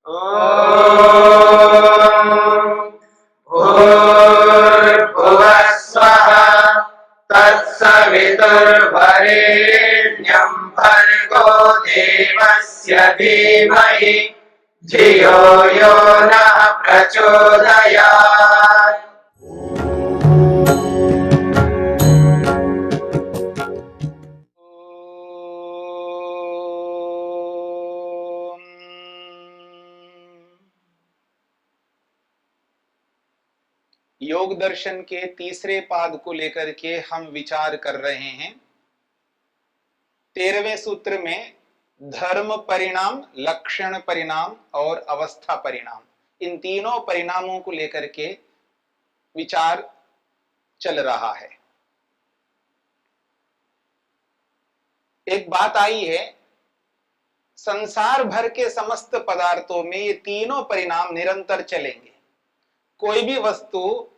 भूर्भुवः स्वः तत्सवितुर्वरेण्यं भर्गो देवस्य धीमहि धियो यो नः प्रचोदयात्। योग दर्शन के तीसरे पाद को लेकर के हम विचार कर रहे हैं। 13वें सूत्र में धर्म परिणाम, लक्षण परिणाम और अवस्था परिणाम, इन तीनों परिणामों को लेकर के विचार चल रहा है। एक बात आई है, संसार भर के समस्त पदार्थों में ये तीनों परिणाम निरंतर चलेंगे। कोई भी वस्तु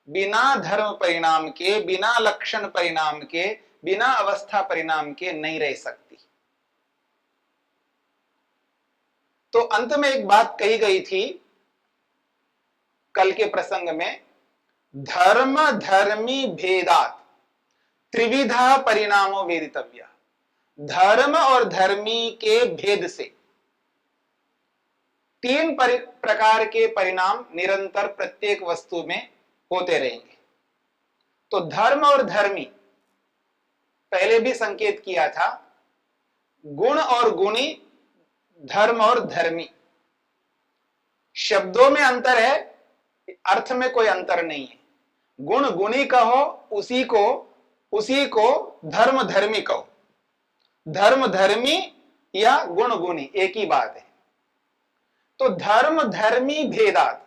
बिना धर्म परिणाम के, बिना लक्षण परिणाम के, बिना अवस्था परिणाम के नहीं रह सकती। तो अंत में एक बात कही गई थी कल के प्रसंग में, धर्म धर्मी भेदात त्रिविधा परिणामो वेदितव्या। धर्म और धर्मी के भेद से तीन प्रकार के परिणाम निरंतर प्रत्येक वस्तु में होते रहेंगे। तो धर्म और धर्मी, पहले भी संकेत किया था, गुण और गुणी, धर्म और धर्मी। शब्दों में अंतर है, अर्थ में कोई अंतर नहीं है। गुण गुणी कहो, उसी को धर्म धर्मी कहो। धर्म धर्मी या गुण गुणी एक ही बात है। तो धर्म धर्मी भेदात,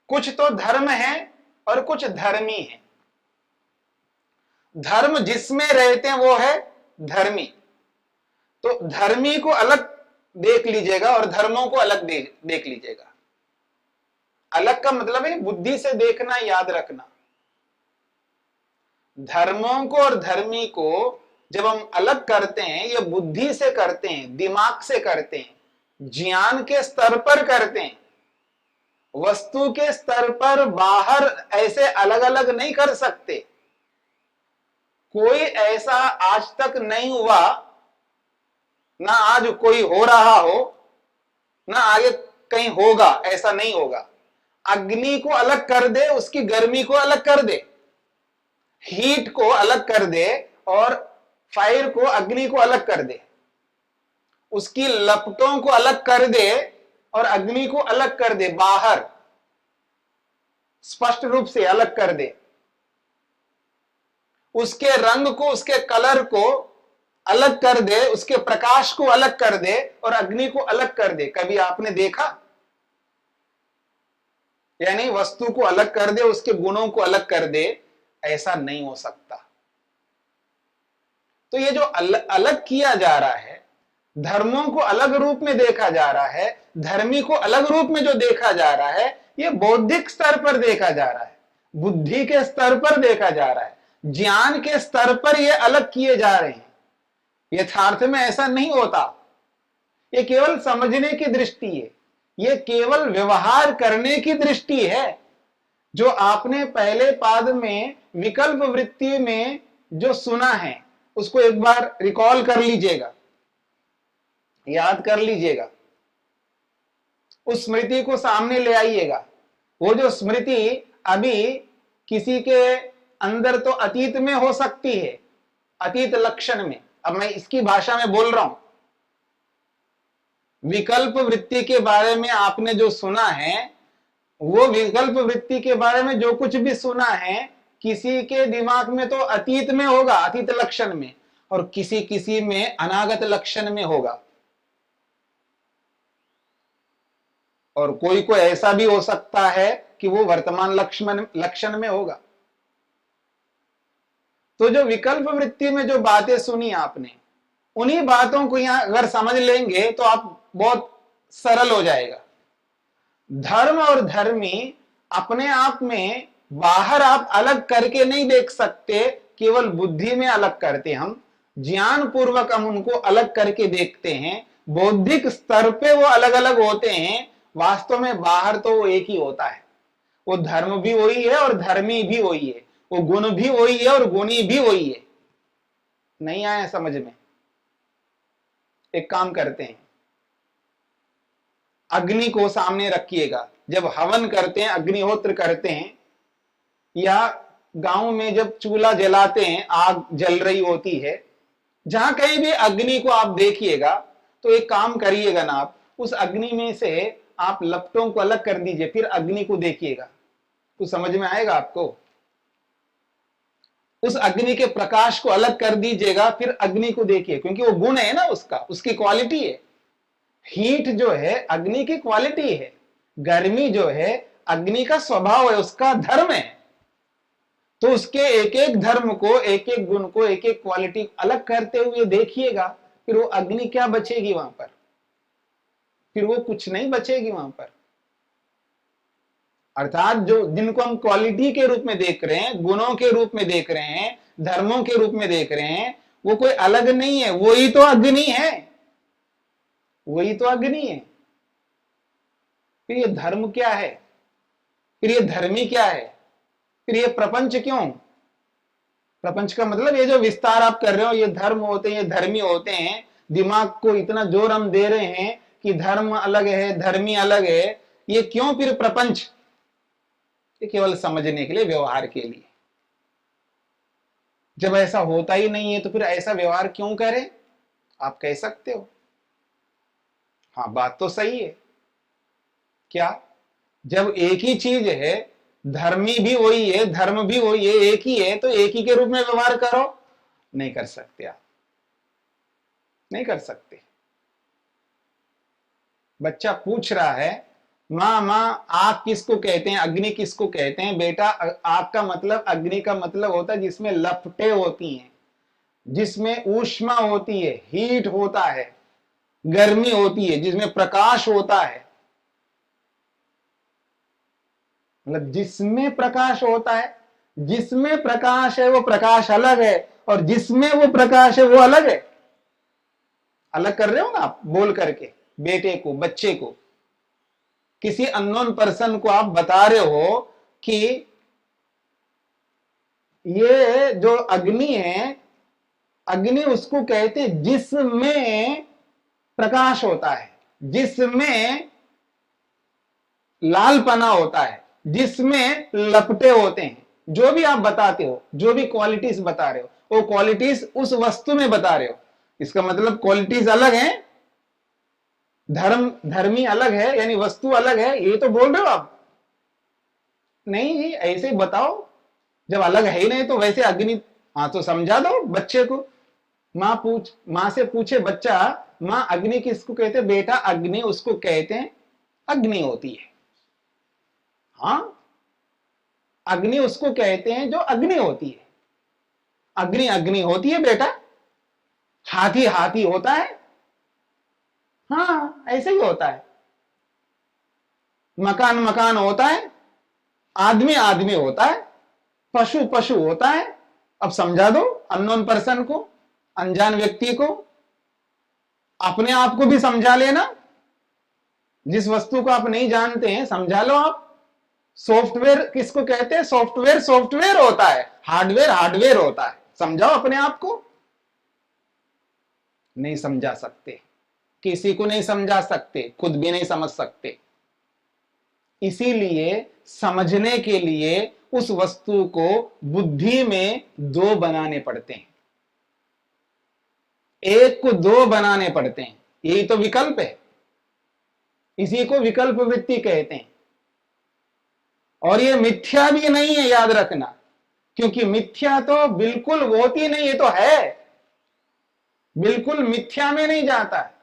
कुछ तो धर्म है और कुछ धर्मी है। धर्म जिसमें रहते हैं वो है धर्मी। तो धर्मी को अलग देख लीजिएगा और धर्मों को अलग देख लीजिएगा। अलग का मतलब है बुद्धि से देखना, याद रखना। धर्मों को और धर्मी को जब हम अलग करते हैं, ये बुद्धि से करते हैं, दिमाग से करते हैं, ज्ञान के स्तर पर करते हैं। वस्तु के स्तर पर बाहर ऐसे अलग अलग नहीं कर सकते। कोई ऐसा आज तक नहीं हुआ, ना आज कोई हो रहा हो, ना आगे कहीं होगा, ऐसा नहीं होगा। अग्नि को अलग कर दे, उसकी गर्मी को अलग कर दे, हीट को अलग कर दे और फायर को, अग्नि को अलग कर दे, उसकी लपटों को अलग कर दे और अग्नि को अलग कर दे, बाहर स्पष्ट रूप से अलग कर दे। उसके रंग को, उसके कलर को अलग कर दे, उसके प्रकाश को अलग कर दे और अग्नि को अलग कर दे। कभी आपने देखा? यानी वस्तु को अलग कर दे, उसके गुणों को अलग कर दे, ऐसा नहीं हो सकता। तो ये जो अलग किया जा रहा है, धर्मों को अलग रूप में देखा जा रहा है, धर्मी को अलग रूप में जो देखा जा रहा है, ये बौद्धिक स्तर पर देखा जा रहा है, बुद्धि के स्तर पर देखा जा रहा है, ज्ञान के स्तर पर ये अलग किए जा रहे हैं। यथार्थ में ऐसा नहीं होता। ये केवल समझने की दृष्टि है, ये केवल व्यवहार करने की दृष्टि है। जो आपने पहले पाद में विकल्प वृत्ति में जो सुना है, उसको एक बार रिकॉल कर लीजिएगा, याद कर लीजिएगा, उस स्मृति को सामने ले आइएगा। वो जो स्मृति अभी किसी के अंदर तो अतीत में हो सकती है, अतीत लक्षण में, अब मैं इसकी भाषा में बोल रहा हूं। विकल्प वृत्ति के बारे में आपने जो सुना है, वो विकल्प वृत्ति के बारे में जो कुछ भी सुना है, किसी के दिमाग में तो अतीत में होगा, अतीत लक्षण में, और किसी किसी में अनागत लक्षण में होगा, और कोई को ऐसा भी हो सकता है कि वो वर्तमान लक्षण में होगा। तो जो विकल्प वृत्ति में जो बातें सुनी आपने, उन्हीं बातों को यहां अगर समझ लेंगे तो आप बहुत सरल हो जाएगा। धर्म और धर्मी अपने आप में बाहर आप अलग करके नहीं देख सकते, केवल बुद्धि में अलग करते। हम ज्ञान पूर्वक हम उनको अलग करके देखते हैं। बौद्धिक स्तर पे वो अलग अलग होते हैं, वास्तव में बाहर तो वो एक ही होता है। वो धर्म भी वही है और धर्मी भी वही है, वो गुण भी वही है और गुणी भी वही है। नहीं आया समझ में? एक काम करते हैं, अग्नि को सामने रखिएगा। जब हवन करते हैं, अग्निहोत्र करते हैं, या गांव में जब चूल्हा जलाते हैं, आग जल रही होती है, जहां कहीं भी अग्नि को आप देखिएगा, तो एक काम करिएगा ना, आप उस अग्नि में से आप लपटों को अलग कर दीजिए, फिर अग्नि को देखिएगा, तो समझ में आएगा आपको। उस अग्नि के प्रकाश को अलग कर दीजिएगा, फिर अग्नि को देखिए, क्योंकि वो गुण है ना उसका, उसकी क्वालिटी है। हीट जो है अग्नि की क्वालिटी है, गर्मी जो है अग्नि का स्वभाव है, उसका धर्म है। तो उसके एक एक धर्म को, एक एक गुण को, एक एक क्वालिटी अलग करते हुए देखिएगा, फिर वो अग्नि क्या बचेगी वहां पर? फिर वो कुछ नहीं बचेगी वहां पर। अर्थात जो जिनको हम क्वालिटी के रूप में देख रहे हैं, गुणों के रूप में देख रहे हैं, धर्मों के रूप में देख रहे हैं, वो कोई अलग नहीं है, वही तो अग्नि है, वही तो अग्नि है। फिर ये धर्म क्या है? फिर ये धर्मी क्या है? फिर ये प्रपंच क्यों? प्रपंच का मतलब ये जो विस्तार आप कर रहे हो, ये धर्म होते हैं, ये धर्मी होते हैं। दिमाग को इतना जोर हम दे रहे हैं कि धर्म अलग है, धर्मी अलग है, ये क्यों फिर प्रपंच? ये केवल समझने के लिए, व्यवहार के लिए। जब ऐसा होता ही नहीं है तो फिर ऐसा व्यवहार क्यों करें? आप कह सकते हो। हाँ, बात तो सही है। क्या? जब एक ही चीज है, धर्मी भी वही है, धर्म भी वही है, एक ही है, तो एक ही के रूप में व्यवहार करो। नहीं कर सकते आप, नहीं कर सकते। बच्चा पूछ रहा है, माँ माँ आग किसको कहते हैं, अग्नि किसको कहते हैं? बेटा, आग का मतलब, अग्नि का मतलब होता है जिसमें लपटें होती हैं, जिसमें ऊष्मा होती है, हीट होता है, गर्मी होती है, जिसमें प्रकाश होता है। मतलब जिसमें प्रकाश होता है, जिसमें प्रकाश है वो प्रकाश अलग है, और जिसमें वो प्रकाश है वो अलग है। अलग कर रहे हो ना आप बोल करके? बेटे को, बच्चे को, किसी अननोन पर्सन को आप बता रहे हो कि ये जो अग्नि है, अग्नि उसको कहते हैं जिसमें प्रकाश होता है, जिसमें लालपना होता है, जिसमें लपटे होते हैं। जो भी आप बताते हो, जो भी क्वालिटीज बता रहे हो, वो क्वालिटीज उस वस्तु में बता रहे हो। इसका मतलब क्वालिटीज अलग हैं, धर्मी अलग है, यानी वस्तु अलग है, ये तो बोल रहे हो आप? नहीं जी, ऐसे ही बताओ। जब अलग है ही नहीं तो वैसे अग्नि, हाँ तो समझा दो बच्चे को। माँ से पूछे बच्चा, माँ अग्नि किसको कहते? बेटा, अग्नि उसको कहते हैं, अग्नि होती है। हाँ, अग्नि उसको कहते हैं जो अग्नि होती है। अग्नि अग्नि होती है बेटा। हाथी हाथी होता है। हाँ, ऐसे ही होता है। मकान मकान होता है, आदमी आदमी होता है, पशु पशु होता है। अब समझा दो अननोन पर्सन को, अनजान व्यक्ति को। अपने आप को भी समझा लेना, जिस वस्तु को आप नहीं जानते हैं समझा लो आप। सॉफ्टवेयर किसको कहते हैं? सॉफ्टवेयर सॉफ्टवेयर होता है, हार्डवेयर हार्डवेयर होता है। समझाओ अपने आप को। नहीं समझा सकते, किसी को नहीं समझा सकते, खुद भी नहीं समझ सकते। इसीलिए समझने के लिए उस वस्तु को बुद्धि में दो बनाने पड़ते हैं, एक को दो बनाने पड़ते हैं। यही तो विकल्प है, इसी को विकल्प वृत्ति कहते हैं। और ये मिथ्या भी नहीं है, याद रखना, क्योंकि मिथ्या तो बिल्कुल होती नहीं, ये तो है, बिल्कुल मिथ्या में नहीं जाता है।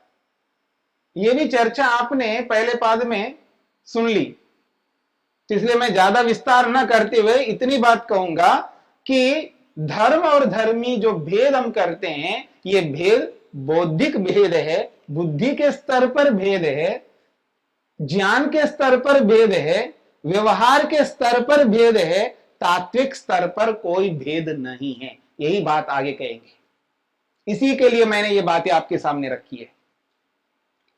ये भी चर्चा आपने पहले पाद में सुन ली, इसलिए मैं ज्यादा विस्तार न करते हुए इतनी बात कहूंगा कि धर्म और धर्मी जो भेद हम करते हैं, ये भेद बौद्धिक भेद है, बुद्धि के स्तर पर भेद है, ज्ञान के स्तर पर भेद है, व्यवहार के स्तर पर भेद है, तात्विक स्तर पर कोई भेद नहीं है। यही बात आगे कहेंगे। इसी के लिए मैंने ये बातें आपके सामने रखी है।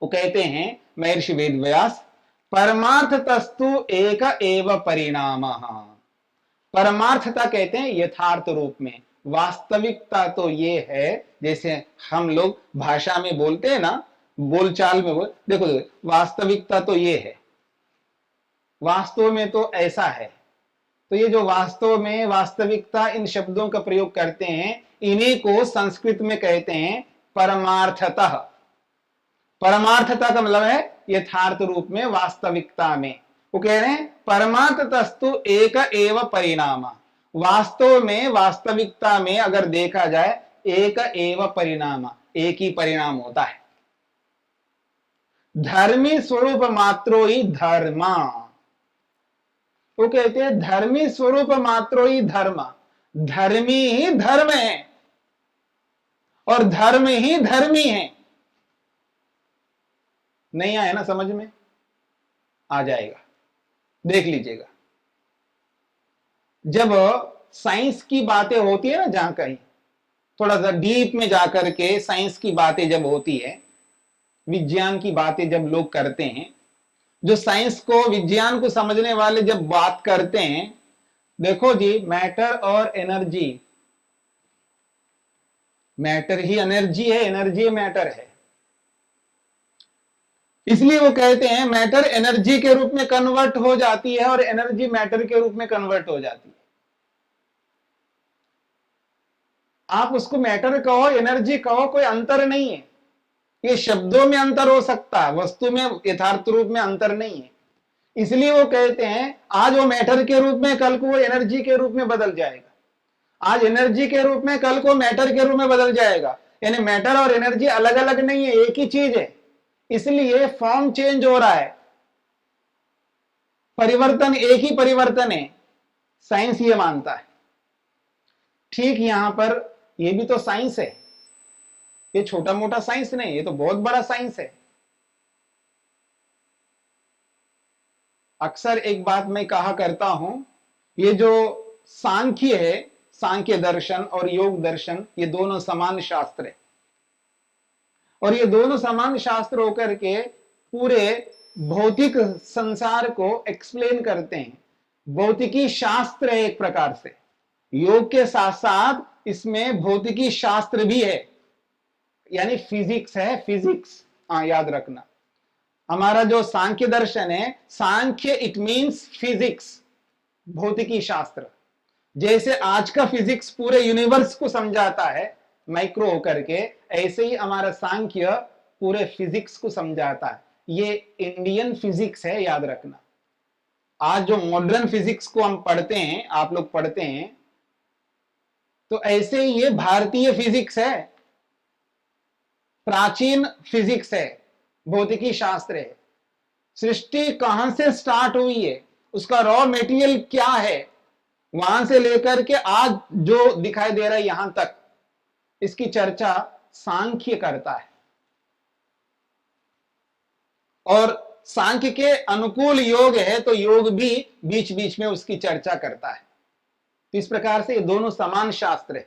वो कहते हैं महर्षि वेदव्यास, परमार्थ तस्तु एक एव परिणामः। परमार्थता कहते हैं यथार्थ रूप में, वास्तविकता तो ये है, जैसे हम लोग भाषा में बोलते हैं ना, बोलचाल में देखो वास्तविकता तो ये है, वास्तव में तो ऐसा है। तो ये जो वास्तव में, वास्तविकता, इन शब्दों का प्रयोग करते हैं, इन्हीं को संस्कृत में कहते हैं परमार्थतः। परमार्थता का मतलब है यथार्थ रूप में, वास्तविकता में। वो कह रहे हैं परमार्थ तस्तु एक एव परिणाम, वास्तव में, वास्तविकता में अगर देखा जाए एक एव परिणाम, एक ही परिणाम होता है। धर्मी स्वरूप मात्रो ही धर्मा, वो कहते हैं धर्मी स्वरूप मात्रो ही धर्म, धर्मी ही धर्म है और धर्म ही धर्मी है। नहीं आया ना समझ में? आ जाएगा, देख लीजिएगा। जब साइंस की बातें होती है ना, जहां कहीं थोड़ा सा डीप में जाकर के साइंस की बातें जब होती है, विज्ञान की बातें जब लोग करते हैं, जो साइंस को, विज्ञान को समझने वाले जब बात करते हैं, देखो जी, मैटर और एनर्जी, मैटर ही एनर्जी है, एनर्जी मैटर है। इसलिए वो कहते हैं मैटर एनर्जी के रूप में कन्वर्ट हो जाती है और एनर्जी मैटर के रूप में कन्वर्ट हो जाती है। आप उसको मैटर कहो, एनर्जी कहो, कोई अंतर नहीं है। ये शब्दों में अंतर हो सकता है, वस्तु में, यथार्थ रूप में अंतर नहीं है। इसलिए वो कहते हैं आज वो मैटर के रूप में, कल को वो एनर्जी के रूप में बदल जाएगा। आज एनर्जी के रूप में, कल को मैटर के रूप में बदल जाएगा। यानी मैटर और एनर्जी अलग अलग नहीं है, एक ही चीज है। इसलिए फॉर्म चेंज हो रहा है, परिवर्तन एक ही परिवर्तन है। साइंस ये मानता है। ठीक यहां पर ये भी तो साइंस है, ये छोटा मोटा साइंस नहीं, ये तो बहुत बड़ा साइंस है। अक्सर एक बात मैं कहा करता हूं, ये जो सांख्य है, सांख्य दर्शन और योग दर्शन, ये दोनों समान शास्त्र है। और ये दोनों समान शास्त्र होकर के पूरे भौतिक संसार को एक्सप्लेन करते हैं। भौतिकी शास्त्र है एक प्रकार से, योग के साथ साथ इसमें भौतिकी शास्त्र भी है, यानी फिजिक्स है, फिजिक्स। हाँ, याद रखना, हमारा जो सांख्य दर्शन है, सांख्य इट मींस फिजिक्स, भौतिकी शास्त्र। जैसे आज का फिजिक्स पूरे यूनिवर्स को समझाता है माइक्रो होकर के, ऐसे ही हमारा सांख्य पूरे फिजिक्स को समझाता है। ये इंडियन फिजिक्स है, याद रखना। आज जो मॉडर्न फिजिक्स को हम पढ़ते हैं, आप लोग पढ़ते हैं, तो ऐसे ही ये भारतीय फिजिक्स है, प्राचीन फिजिक्स है, भौतिकी शास्त्र है। सृष्टि कहां से स्टार्ट हुई है, उसका रॉ मेटीरियल क्या है, वहां से लेकर के आज जो दिखाई दे रहा है यहां तक, इसकी चर्चा सांख्य करता है। और सांख्य के अनुकूल योग है तो योग भी बीच बीच में उसकी चर्चा करता है। तो इस प्रकार से ये दोनों समान शास्त्र है।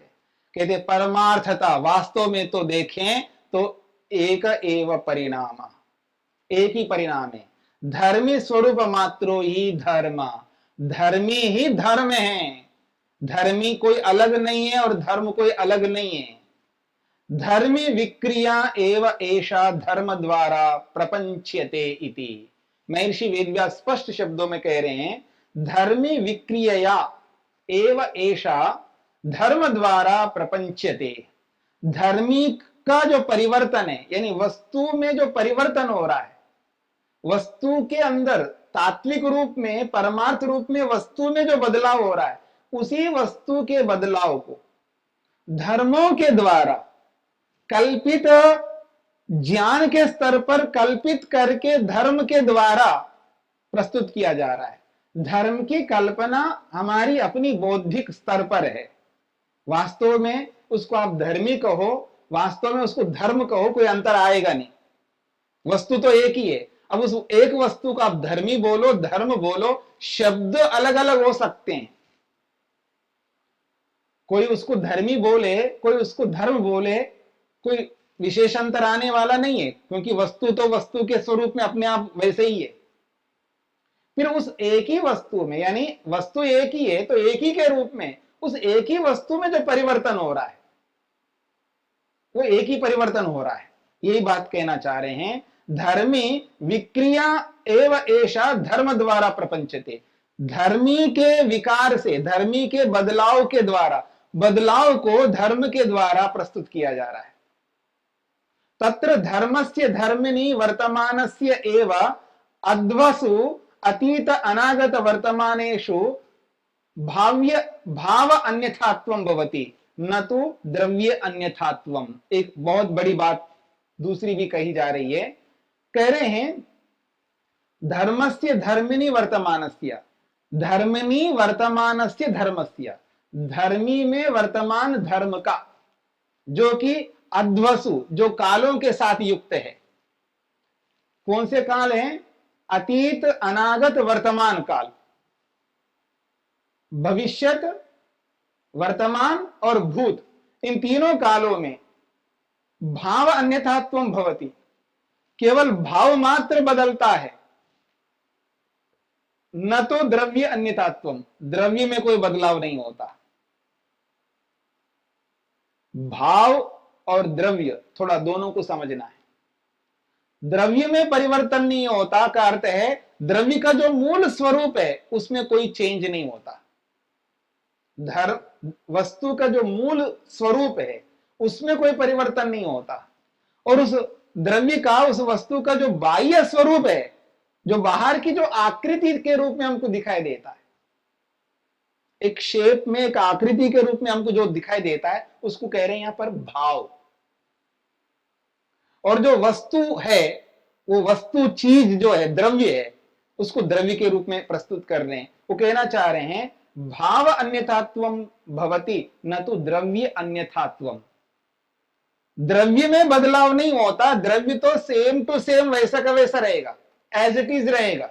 कहते परमार्थता, वास्तव में तो देखें तो एक एव परिणाम, एक ही परिणाम है। धर्मी स्वरूप मात्रो ही धर्म, धर्मी ही धर्म है। धर्मी कोई अलग नहीं है और धर्म कोई अलग नहीं है। धर्मी विक्रिया एव एषा धर्म द्वारा प्रपंच्यते इति। महर्षि वेदव्यास स्पष्ट शब्दों में कह रहे हैं, धर्मी विक्रिया एव एषा धर्म द्वारा प्रपंच्यते। धर्मी का जो परिवर्तन है, यानी वस्तु में जो परिवर्तन हो रहा है, वस्तु के अंदर तात्विक रूप में, परमार्थ रूप में वस्तु में जो बदलाव हो रहा है, उसी वस्तु के बदलाव को धर्मों के द्वारा कल्पित, ज्ञान के स्तर पर कल्पित करके धर्म के द्वारा प्रस्तुत किया जा रहा है। धर्म की कल्पना हमारी अपनी बौद्धिक स्तर पर है। वास्तव में उसको आप धर्मी कहो, वास्तव में उसको धर्म कहो, कोई अंतर आएगा नहीं, वस्तु तो एक ही है। अब उस एक वस्तु को आप धर्मी बोलो, धर्म बोलो, शब्द अलग अलग हो सकते हैं। कोई उसको धर्मी बोले, कोई उसको धर्म बोले, कोई विशेषांतर आने वाला नहीं है, क्योंकि वस्तु तो वस्तु के स्वरूप में अपने आप वैसे ही है। फिर उस एक ही वस्तु में, यानी वस्तु एक ही है तो एक ही के रूप में उस एक ही वस्तु में जो परिवर्तन हो रहा है वो एक ही परिवर्तन हो रहा है। यही बात कहना चाह रहे हैं, धर्मी विक्रिया एव एषा धर्म द्वारा प्रपंचते। धर्मी के विकार से, धर्मी के बदलाव के द्वारा, बदलाव को धर्म के द्वारा प्रस्तुत किया जा रहा है। तत्र धर्मस्य धर्मिणी वर्तमानस्य एव अद्वसु अतीत अनागत वर्तमानेषु भाव अन्यथात्वं भवति न तो द्रव्य अन्यथात्वम। एक बहुत बड़ी बात दूसरी भी कही जा रही है। कह रहे हैं धर्मस्य धर्मिणी वर्तमानस्य, धर्मिणी वर्तमानस्य धर्मस्य, धर्मी में वर्तमान धर्म का, जो कि अध्वसु, जो कालों के साथ युक्त है। कौन से काल हैं? अतीत अनागत वर्तमान काल, भविष्यत वर्तमान और भूत, इन तीनों कालों में भाव अन्यथात्वम भवति, केवल भाव मात्र बदलता है, न तो द्रव्य अन्यथात्वम, द्रव्य में कोई बदलाव नहीं होता। भाव और द्रव्य थोड़ा दोनों को समझना है। द्रव्य में परिवर्तन नहीं होता का अर्थ है द्रव्य का जो मूल स्वरूप है उसमें कोई चेंज नहीं होता। वस्तु का जो मूल स्वरूप है उसमें कोई परिवर्तन नहीं होता, और उस द्रव्य का, उस वस्तु का जो बाह्य स्वरूप है, जो बाहर की जो आकृति के रूप में हमको दिखाई देता है, एक शेप में, एक आकृति के रूप में हमको जो दिखाई देता है उसको कह रहे हैं यहां पर भाव। और जो वस्तु है, वो वस्तु चीज जो है, द्रव्य है, उसको द्रव्य के रूप में प्रस्तुत कर रहे हैं। वो कहना चाह रहे हैं भाव अन्यथात्वम भवति न तो द्रव्य अन्यथात्वम। द्रव्य में बदलाव नहीं होता, द्रव्य तो सेम टू सेम वैसा का वैसा रहेगा, एज इट इज रहेगा,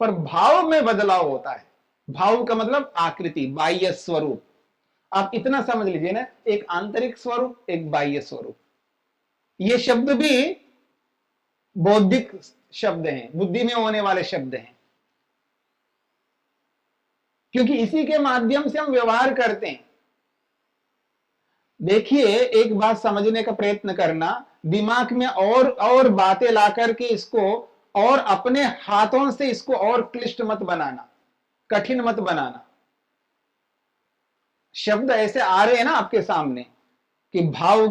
पर भाव में बदलाव होता है। भाव का मतलब आकृति, बाह्य स्वरूप। आप इतना समझ लीजिए ना, एक आंतरिक स्वरूप, एक बाह्य स्वरूप। ये शब्द भी बौद्धिक शब्द हैं, बुद्धि में होने वाले शब्द हैं, क्योंकि इसी के माध्यम से हम व्यवहार करते हैं। देखिए, एक बात समझने का प्रयत्न करना, दिमाग में और बातें लाकर के इसको, और अपने हाथों से इसको और क्लिष्ट मत बनाना, कठिन मत बनाना। शब्द ऐसे आ रहे हैं ना आपके सामने कि भाव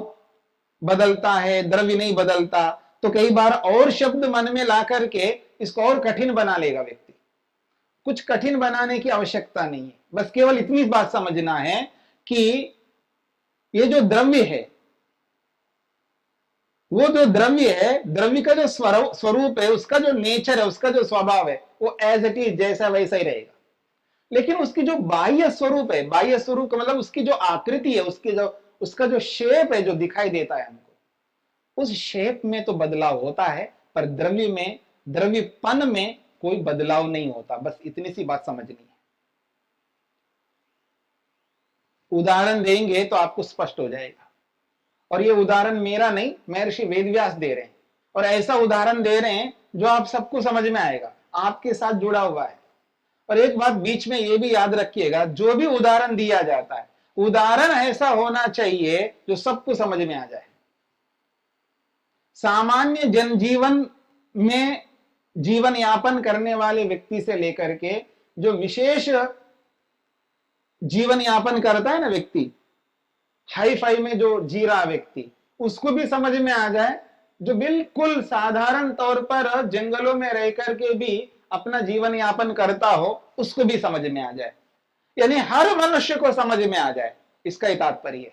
बदलता है, द्रव्य नहीं बदलता, तो कई बार और शब्द मन में ला करके इसको और कठिन बना लेगा व्यक्ति। कुछ कठिन बनाने की आवश्यकता नहीं है, बस केवल इतनी बात समझना है कि ये जो द्रव्य है, वो जो द्रव्य है, द्रव्य का जो स्वरूप है, उसका जो नेचर है, उसका जो स्वभाव है, वो एज इट इज जैसा वैसा ही रहेगा। लेकिन उसकी जो बाह्य स्वरूप है, बाह्य स्वरूप का मतलब उसकी जो आकृति है, उसका जो शेप है, जो दिखाई देता है हमको, उस शेप में तो बदलाव होता है, पर द्रव्य में, द्रव्यपन में कोई बदलाव नहीं होता। बस इतनी सी बात समझनी है। उदाहरण देंगे तो आपको स्पष्ट हो जाएगा। और ये उदाहरण मेरा नहीं, महर्षि वेदव्यास दे रहे हैं, और ऐसा उदाहरण दे रहे हैं जो आप सबको समझ में आएगा, आपके साथ जुड़ा हुआ है। और एक बात बीच में ये भी याद रखिएगा, जो भी उदाहरण दिया जाता है, उदाहरण ऐसा होना चाहिए जो सबको समझ में आ जाए। सामान्य जनजीवन में जीवन यापन करने वाले व्यक्ति से लेकर के जो विशेष जीवन यापन करता है ना व्यक्ति, हाई फाई में जो जी रहा व्यक्ति, उसको भी समझ में आ जाए। जो बिल्कुल साधारण तौर पर जंगलों में रह करके भी अपना जीवन यापन करता हो, उसको भी समझ में आ जाए, यानी हर मनुष्य को समझ में आ जाए, इसका ही तात्पर्य।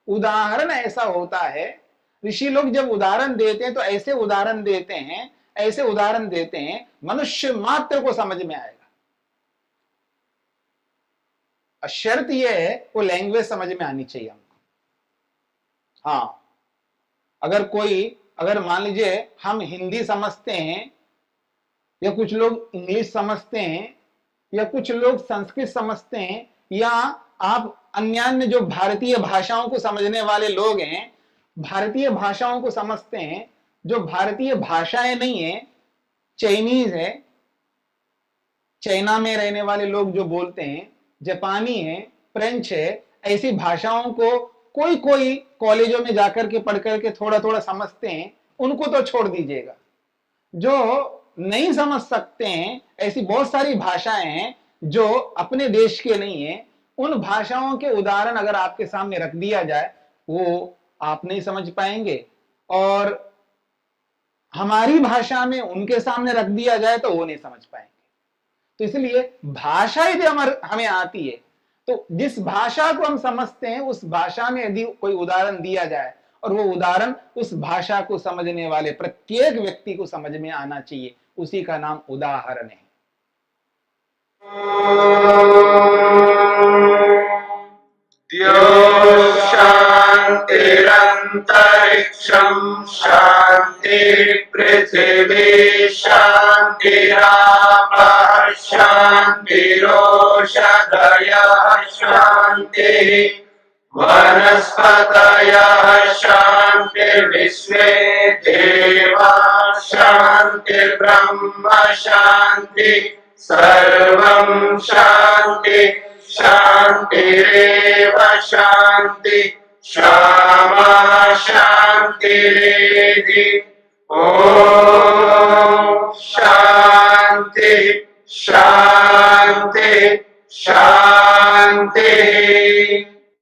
उदाहरण ऐसा होता है, ऋषि लोग जब उदाहरण देते हैं तो ऐसे उदाहरण देते हैं, ऐसे उदाहरण देते हैं मनुष्य मात्र को समझ में आएगा। शर्त यह है वो लैंग्वेज समझ में आनी चाहिए हमको। हाँ, अगर मान लीजिए हम हिंदी समझते हैं, या कुछ लोग इंग्लिश समझते हैं, या कुछ लोग संस्कृत समझते हैं, या आप अन्य जो भारतीय भाषाओं को समझने वाले लोग हैं, भारतीय भाषाओं को समझते हैं, जो भारतीय भाषाएं नहीं है, चाइनीज है, चाइना में रहने वाले लोग जो बोलते हैं, जापानी है, फ्रेंच है, ऐसी भाषाओं को कोई कोई कॉलेजों में जाकर के पढ़ करके थोड़ा थोड़ा समझते हैं, उनको तो छोड़ दीजिएगा। जो नहीं समझ सकते हैं, ऐसी बहुत सारी भाषाएं हैं जो अपने देश के नहीं है, उन भाषाओं के उदाहरण अगर आपके सामने रख दिया जाए, वो आप नहीं समझ पाएंगे, और हमारी भाषा में उनके सामने रख दिया जाए तो वो नहीं समझ पाएंगे। तो इसलिए भाषा यदि हमें आती है, तो जिस भाषा को हम समझते हैं उस भाषा में यदि कोई उदाहरण दिया जाए और वो उदाहरण उस भाषा को समझने वाले प्रत्येक व्यक्ति को समझ में आना चाहिए, उसी का नाम उदाहरण है। शांतिरंतरिक्षं शांति पृथिवी शांतिरापः शांतिरोषधयः शांतिः वनस्पतयः शांतिर्विश्वे देवाः शांतिर्ब्रह्म शांति सर्वं शांति शांतिरेव शांति क्षमा शांतिरेधि। ओम शांति शांति शांति।